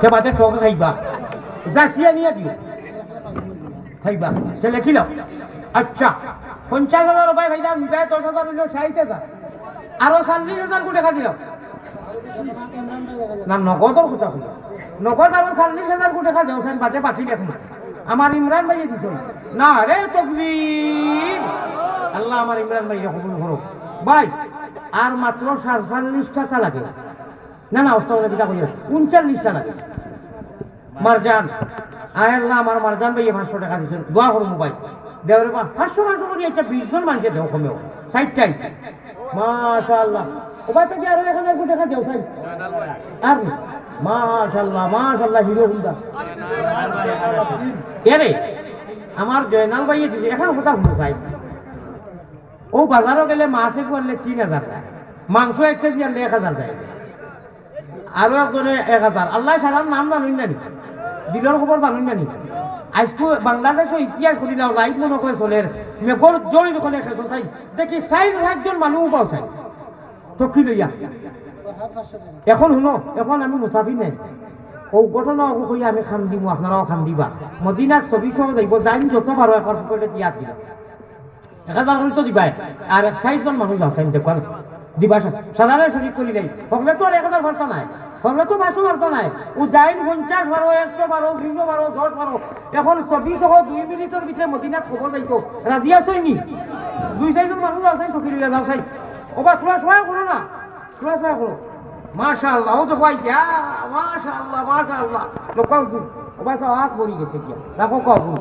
তে বাদে টক খাইবা যাচিয়া নিয়ে দিও খাইবা তে লেখিল আচ্ছা 50,000 রুপায় ভাইলাম নিবাই 10,000 হইল 60,000 আরো 40,000 কোটি টাকা দিল না নগদর কথা কই নগদ আরো 40,000 কোটি টাকা দেও সেন বাদে বাকি দেখুন আমার ইমরান ভাই দিছ না রে তাকবীর আল্লাহ আমার ইমরান ভাই কবুল করো ভাই আর মাত্র 47 টাকা লাগে না না ওস্তাদ কিটা কই 39 টাকা লাগে মারজান আয় আল্লাহ আমার মারজান ভাই 500 টাকা দিছেন দোয়া করো ভাই দেওরে মা 500 করে এটা 20 জন মানুষে দেও কমেও 60 টাই মাশাআল্লাহ ও ভাই থেকে আরো 1000 কোটি টাকা দেও সাই আর মাশাআল্লাহ হিরো হুন্ডা এরে আমার জয়নাল ভাই দিছে এখন কথা শুনো সাই ও বাজারও গেলে মাছে করলে 3000 টাকা মাংস 1 কেজি আনলে 1000 টাকা আরো একজনে 1000 আল্লাহ সারার নাম জানুন না নি দিলর খবর জানুন না নি আজকে বাংলাদেশের ইতিহাস করি না লাইভ মনে করে চলে মেঘর জড়িত করে খেছো চাই দেখি 60 জন মানুষ পাও চাই তো কি লইয়া এখন শুনো এখন আমি মুসাফির নাই ও ঘটনা কই আমি খান দিমু আপনারাও খান দিবা মদিনার ছবি সহ যাইব যাইন যত পারো একবার করে দিয়া দিবা 1000 করে তো দিবাই আর 60 জন মানুষ আছেন দেখুন দিবা সারারে শরীর করি নাই হকলে তো আর 1000 ভারত নাই হকলে তো 500 ভারত নাই ও যাইন 50 বারো 100 বারো 200 বারো 10 বারো এখন ছবি সহ 2 মিনিটের ভিতরে মদিনাত খবর যাইতো রাজি আছই নি 2-4 জন মানুষ আছেন তো ফিরে যাও চাই ওবা তোরা সহায় করো না তোরা সহায় করো মাশাআল্লাহ ও তো কইছে মাশাআল্লাহ লোকাল দিন ওবা সব হাত মরি গেছে কি রাখো কও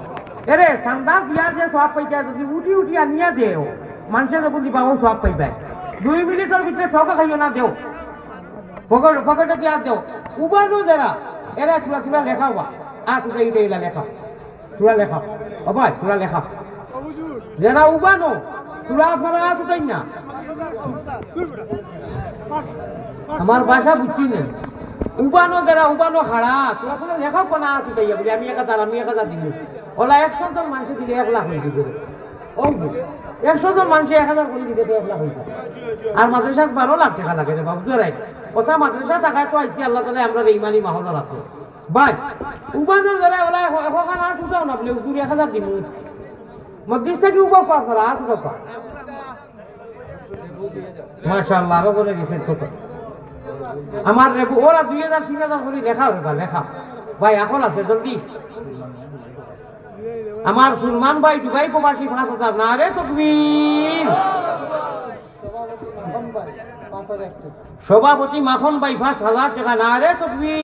এরে চান্দা দিয়া যে সব পাইতা যদি উঠি আনিয়া দেও মানুষে যখন দিবা ও সব পাইবে 2 মিনিটের ভিতরে ঠকা খাইও না দেও ফকটে দিয়া দেও উবানো যারা এরা তোরা লেখাও বা তোরা এইটা লেখাও তোরা লেখাও ও ভাই তোরা লেখাও যারা উবানো তোরা আপনারা তোটাই না আমার ভাষা বুঝছি না উবানো যারা উবানো খাড়া তোরা লেখাও কোনা তোটাইয়া বলি আমি 1000 দিন ওলা 100 জন মানুষ দিলে 1 লাখ হয়ে দিবে ও 100 জন মানুষ 1000 করে দিবে তো 1 লাখ হয়ে যাবে আর মাদ্রাসা 12 লাখ টাকা লাগে রে বাবু ধরাই কথা মাদ্রাসা টাকায় তো আজকে আল্লাহ তাআলা আমরা ইমানি মাহল রাখছে ভাই উবানোর যারা ওলা এখন আর উঠাও না বলে হুজুর 1000 দিমু মধ্যস্থ কি উবা পাস করা আর উঠা পা মাশাআল্লাহ আরো করে দিছে তো আমার রেবু ওরা 2000 3000 করে লেখা হবে লেখা ভাই এখন আছে জলদি আমার সুলমান ভাই দুবাই প্রবাসী 5000 না রে তাকবীর সভাপতি মাখন ভাই 5000 টাকা না রে তাকবীর